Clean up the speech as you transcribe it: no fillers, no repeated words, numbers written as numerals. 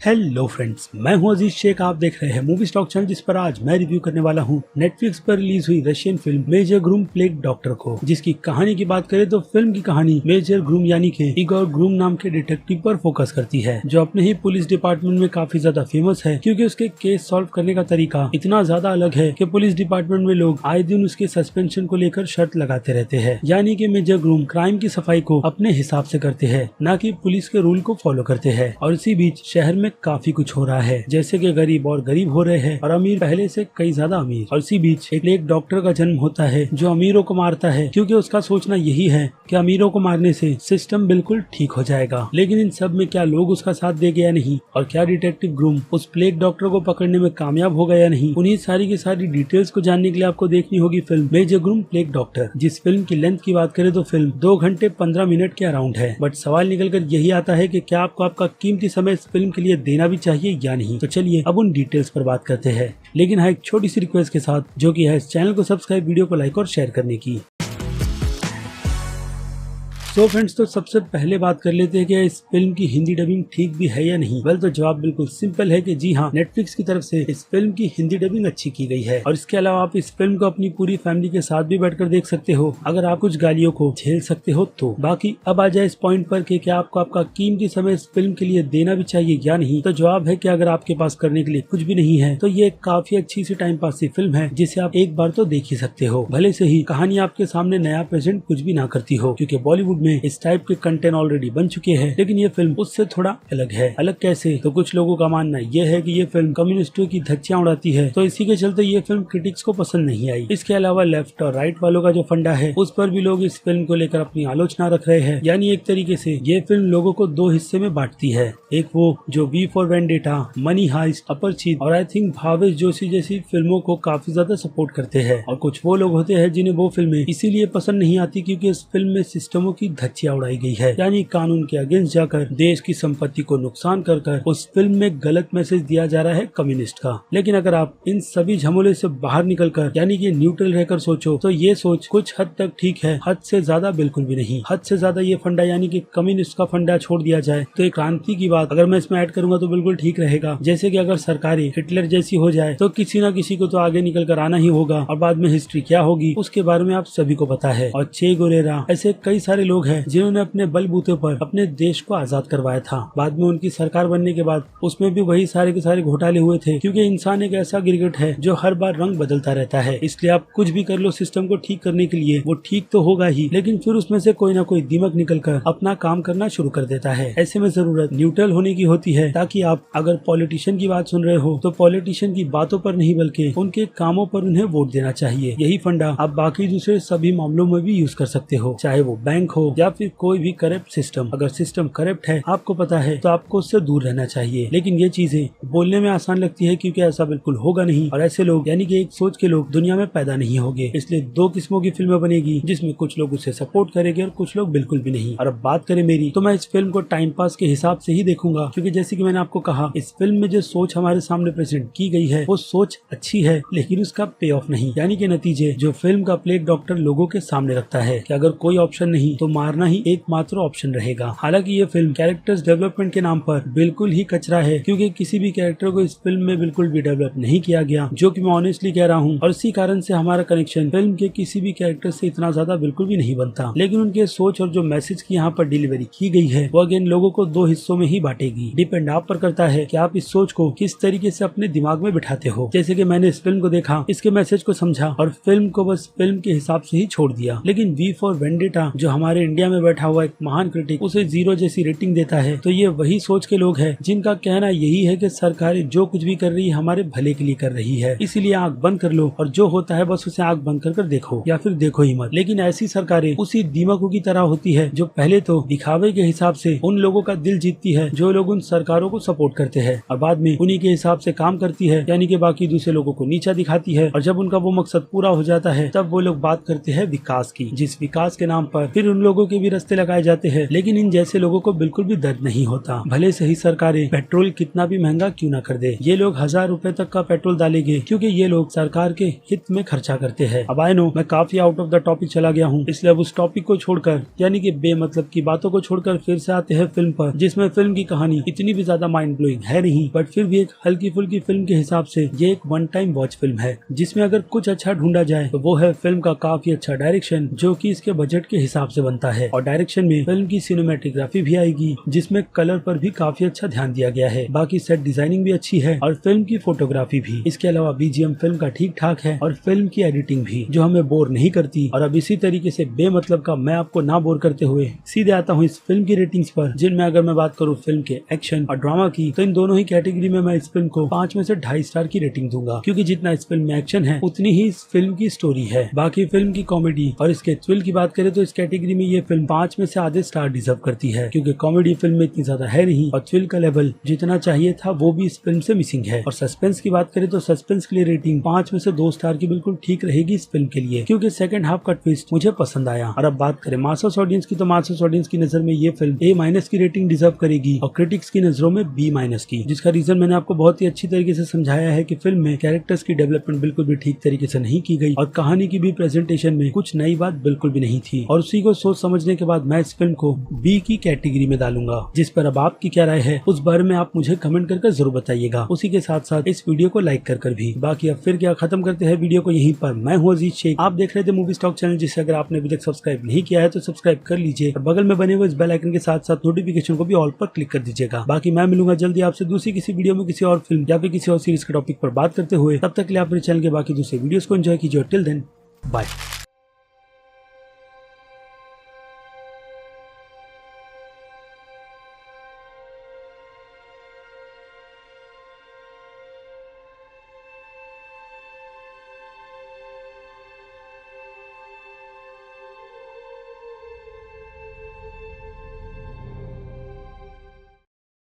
Hello friends, मैं हूं अजीज शेख। आप देख रहे हैं मूवी स्टॉक चैनल, जिस पर आज मैं रिव्यू करने वाला हूं नेटफ्लिक्स पर रिलीज हुई Russian film major Grom plague doctor को। जिसकी कहानी की बात करें तो फिल्म की कहानी मेजर ग्रूम यानी कि इगोर ग्रूम नाम के डिटेक्टिव पर फोकस करती है, जो अपने ही पुलिस डिपार्टमेंट में काफी ज्यादा फेमस है, क्योंकि उसके केस सॉल्व करने का तरीका इतना ज्यादा अलग है कि पुलिस डिपार्टमेंट में लोग आए दिन उसके सस्पेंशन को लेकर शर्त लगाते रहते हैं। यानी कि मेजर ग्रूम क्राइम की सफाई को अपने हिसाब से करते हैं, न कि पुलिस के रूल को फॉलो करते हैं। और इसी बीच शहर में काफी कुछ हो रहा है, जैसे कि गरीब और गरीब हो रहे हैं और अमीर पहले से कई ज्यादा अमीर। और इसी बीच एक डॉक्टर का जन्म होता है जो अमीरों को मारता है, क्योंकि उसका सोचना यही है कि अमीरों को मारने से सिस्टम बिल्कुल ठीक हो जाएगा। लेकिन इन सब में क्या लोग उसका साथ दे गया नहीं, और क्या डिटेक्टिव ग्रूम उस प्लेग डॉक्टर को पकड़ने में कामयाब हो गया नहीं, उन्हीं सारी की सारी डिटेल्स को जानने के लिए आपको देखनी होगी film major Grom plague doctor. जिस फिल्म की लेंथ की बात करें तो फिल्म 2 घंटे 15 मिनट के अराउंड है। बट सवाल निकल कर यही आता है कि क्या आपको आपका कीमती समय इस फिल्म के लिए देना भी चाहिए या नहीं। तो चलिए अब उन डिटेल्स पर बात करते हैं, लेकिन हाँ एक छोटी सी रिक्वेस्ट के साथ, जो कि है इस चैनल को सब्सक्राइब, वीडियो को लाइक और शेयर करने की। सो फ्रेंड्स, तो सबसे पहले बात कर लेते हैं कि इस फिल्म की हिंदी डबिंग ठीक भी है या नहीं। वेल, तो जवाब बिल्कुल सिंपल है कि जी हाँ, नेटफ्लिक्स की तरफ से इस फिल्म की हिंदी डबिंग अच्छी की गई है। और इसके अलावा आप इस फिल्म को अपनी पूरी फैमिली के साथ भी बैठकर देख सकते हो, अगर आप कुछ गालियों को झेल सकते हो तो। बाकी अब आ जाए इस पॉइंट पर कि क्या आपको आपका कीमती समय इस फिल्म के लिए देना भी चाहिए या नहीं। तो जवाब है कि अगर आपके पास करने के लिए कुछ भी नहीं है तो ये काफी अच्छी सी टाइम पास सी फिल्म है, जिसे आप एक बार तो देख ही सकते हो। भले से ही कहानी आपके सामने नया प्रेजेंट कुछ भी ना करती हो, क्योंकि बॉलीवुड में इस टाइप के कंटेंट ऑलरेडी बन चुके हैं, लेकिन ये फिल्म उससे थोड़ा अलग है। अलग कैसे? तो कुछ लोगों का मानना यह है कि ये फिल्म कम्युनिस्टों की धज्जियां उड़ाती है, तो इसी के चलते ये फिल्म क्रिटिक्स को पसंद नहीं आई। इसके अलावा लेफ्ट और राइट वालों का जो फंडा है, उस पर भी लोग इस फिल्म को लेकर अपनी आलोचना रख रहे हैं। यानी एक तरीके से ये फिल्म लोगों को 2 हिस्से में बांटती है। एक वो जो V for Vendetta, Money Heist, Aparichit और आई थिंक भावेश जोशी जैसी फिल्मों को काफी ज्यादा सपोर्ट करते हैं, और कुछ वो लोग होते हैं जिन्हें वो फिल्में इसीलिए पसंद नहीं आती क्योंकि इस फिल्म में सिस्टमों की धज्जियां उड़ाई गई है। यानी कानून के अगेंस्ट जाकर देश की संपत्ति को नुकसान कर उस फिल्म में गलत मैसेज दिया जा रहा है कम्युनिस्ट का। लेकिन अगर आप इन सभी झमेले से बाहर निकलकर यानी कि न्यूट्रल रहकर सोचो, तो ये सोच कुछ हद तक ठीक है, हद से ज्यादा बिल्कुल भी नहीं। हद से ज्यादा ये फंडा यानी कि कम्युनिस्ट का फंडा छोड़ दिया जाए तो एक क्रांति की बात अगर मैं इसमें ऐड करूंगा तो बिल्कुल ठीक रहेगा। जैसे कि अगर सरकारें हिटलर जैसी हो जाए तो किसी न किसी को तो आगे निकल कर आना ही होगा, और बाद में हिस्ट्री क्या होगी उसके बारे में आप सभी को पता है। और चे गुवेरा ऐसे कई सारे लोग हैं जिन्होंने अपने बलबूते पर अपने देश को आजाद करवाया था। बाद में उनकी सरकार बनने के बाद उसमें भी वही सारे के सारे घोटाले हुए थे, क्योंकि इंसान एक ऐसा गिरगिट है जो हर बार रंग बदलता रहता है। इसलिए आप कुछ भी कर लो सिस्टम को ठीक करने के लिए, वो ठीक तो होगा ही, लेकिन फिर उसमें से कोई ना कोई दिमाग निकलकर अपना काम करना शुरू कर देता है। ऐसे में जरूरत न्यूट्रल होने की होती है, ताकि आप अगर पॉलिटिशियन की बात सुन रहे हो तो पॉलिटिशियन की बातों पर नहीं बल्कि उनके कामों पर उन्हें वोट देना चाहिए। यही फंडा आप बाकी दूसरे सभी मामलों में भी यूज कर सकते हो, चाहे वो बैंक हो या फिर कोई भी करप्ट सिस्टम। अगर सिस्टम करप्ट है, आपको पता है, तो आपको उससे दूर रहना चाहिए। लेकिन ये चीजें बोलने में आसान लगती है, क्योंकि ऐसा बिल्कुल होगा नहीं, और ऐसे लोग यानी कि एक सोच के लोग दुनिया में पैदा नहीं होंगे। इसलिए 2 किस्मों की फिल्में बनेगी, जिसमें कुछ लोग उसे सपोर्ट करेंगे और कुछ लोग बिल्कुल भी नहीं। और अब बात करें मेरी, तो मैं इस फिल्म को टाइम पास के हिसाब से ही देखूंगा, क्योंकि जैसे कि मैंने आपको कहा, इस फिल्म में जो सोच हमारे सामने प्रेजेंट की गई है वो सोच अच्छी है, लेकिन उसका पे ऑफ नहीं। यानी कि नतीजे जो फिल्म का प्लेग डॉक्टर लोगों के सामने रखता है कि अगर कोई ऑप्शन नहीं तो मारना ही एकमात्र ऑप्शन रहेगा। हालांकि ये फिल्म कैरेक्टर्स डेवलपमेंट के नाम पर बिल्कुल ही कचरा है, क्योंकि किसी भी कैरेक्टर को इस फिल्म में बिल्कुल भी डेवलप नहीं किया गया, जो कि मैं ऑनेस्टली कह रहा हूँ। और इसी कारण से हमारा कनेक्शन फिल्म के किसी भी कैरेक्टर से इतना ज्यादा बिल्कुल भी नहीं बनता। लेकिन उनके सोच और जो मैसेज की यहाँ पर डिलीवरी की गई है, वो अगेन लोगों को 2 हिस्सों में ही बांटेगी। डिपेंड आप पर करता है कि आप इस सोच को किस तरीके से अपने दिमाग में बिठाते हो। जैसे कि मैंने इस फिल्म को देखा, इसके मैसेज को समझा और फिल्म को बस फिल्म के हिसाब से ही छोड़ दिया। लेकिन वी फॉर वेंडेटा जो हमारे इंडिया में बैठा हुआ एक महान क्रिटिक उसे 0 जैसी रेटिंग देता है, तो ये वही सोच के लोग हैं जिनका कहना यही है कि सरकारें जो कुछ भी कर रही है हमारे भले के लिए कर रही है, इसीलिए आंख बंद कर लो और जो होता है बस उसे आंख बंद कर देखो, या फिर देखो ही मत। लेकिन ऐसी सरकारें उसी दीमकों की तरह होती है जो पहले तो दिखावे के हिसाब से उन लोगों का दिल जीतती है जो लोग उन सरकारों को सपोर्ट करते हैं, और बाद में उन्हीं के हिसाब से काम करती है, यानी कि बाकी दूसरे लोगों को नीचा दिखाती है। और जब उनका वो मकसद पूरा हो जाता है तब वो लोग बात करते हैं विकास की, जिस विकास के नाम पर फिर उन लोग लोगों के भी रास्ते लगाए जाते हैं, लेकिन इन जैसे लोगों को बिल्कुल भी दर्द नहीं होता। भले सही सरकारें पेट्रोल कितना भी महंगा क्यों ना कर दे, ये लोग 1000 रुपए तक का पेट्रोल डालेंगे क्योंकि ये लोग सरकार के हित में खर्चा करते हैं। अब आई नो मैं काफी आउट ऑफ द टॉपिक चला गया हूँ, इसलिए अब उस टॉपिक को छोड़कर यानी कि बेमतलब की बातों को छोड़कर फिर से आते हैं फिल्म पर, जिसमें फिल्म की कहानी इतनी भी ज्यादा माइंड ब्लोइंग है नहीं, बट फिर भी एक हल्की फुल्की फिल्म के हिसाब से ये एक वन टाइम वॉच फिल्म है, जिसमें अगर कुछ अच्छा ढूंढा जाए तो वो है फिल्म का काफी अच्छा डायरेक्शन, जो कि इसके बजट के हिसाब से बनता है। और डायरेक्शन में फिल्म की सिनेमेटोग्राफी भी आएगी, जिसमें कलर पर भी काफी अच्छा ध्यान दिया गया है। बाकी सेट डिजाइनिंग भी अच्छी है और फिल्म की फोटोग्राफी भी। इसके अलावा बीजीएम फिल्म का ठीक ठाक है और फिल्म की एडिटिंग भी, जो हमें बोर नहीं करती। और अब इसी तरीके से बेमतलब का मैं आपको ना बोर करते हुए सीधे आता हूँ इस फिल्म की रेटिंग्स पर, जिनमें अगर मैं बात करूँ फिल्म के एक्शन और ड्रामा की, तो इन दोनों ही कैटेगरी में मैं इस फिल्म को 5 में से 2.5 स्टार की रेटिंग दूंगा, क्योंकि जितना इस फिल्म में एक्शन है उतनी ही इस फिल्म की स्टोरी है। बाकी फिल्म की कॉमेडी और इसके थ्रिल की बात करें तो इस कैटेगरी में ये फिल्म 5 में से आधे स्टार डिजर्व करती है, क्योंकि कॉमेडी फिल्म में इतनी ज्यादा है नहीं और थ्रिल का लेवल जितना चाहिए था वो भी इस फिल्म से मिसिंग है। और सस्पेंस की बात करें तो सस्पेंस के लिए रेटिंग 5 में से 2 स्टार की बिल्कुल ठीक रहेगी इस फिल्म के लिए, क्योंकि सेकंड हाफ का ट्विस्ट मुझे पसंद आया। और अब बात करें मास्टर्स ऑडियंस की, तो मास्टर्स ऑडियंस की नजर में ये फिल्म A- की रेटिंग डिजर्व करेगी और क्रिटिक्स की नजरों में B- की, जिसका रीजन मैंने आपको बहुत ही अच्छी तरीके से समझाया है कि फिल्म में कैरेक्टर्स की डेवलपमेंट बिल्कुल भी ठीक तरीके से नहीं की गई और कहानी की भी प्रेजेंटेशन में कुछ नई बात बिल्कुल भी नहीं थी। और उसी को सोच समझने के बाद मैं इस फिल्म को B की कैटेगरी में डालूंगा, जिस पर अब आपकी क्या राय है उस बारे में आप मुझे कमेंट करके जरूर बताइएगा। उसी के साथ साथ इस वीडियो को लाइक कर भी। बाकी अब फिर क्या, खत्म करते हैं वीडियो को यहीं पर। मैं हूँ अजीज शेख, आप देख रहे थे मूवी स्टॉक चैनल, जिसे अगर आपने अभी तक सब्सक्राइब नहीं किया है तो सब्सक्राइब कर लीजिए और बगल में बने हुए इस बेल आइकन के साथ साथ नोटिफिकेशन को भी ऑल पर क्लिक कर दीजिएगा। बाकी मैं मिलूंगा जल्दी आपसे दूसरी किसी वीडियो में किसी और फिल्म या फिर किसी और सीरीज के टॉपिक पर बात करते हुए। तब तक के लिए आप मेरे चैनल के बाकी दूसरे वीडियोस को एंजॉय कीजिए। Till then bye.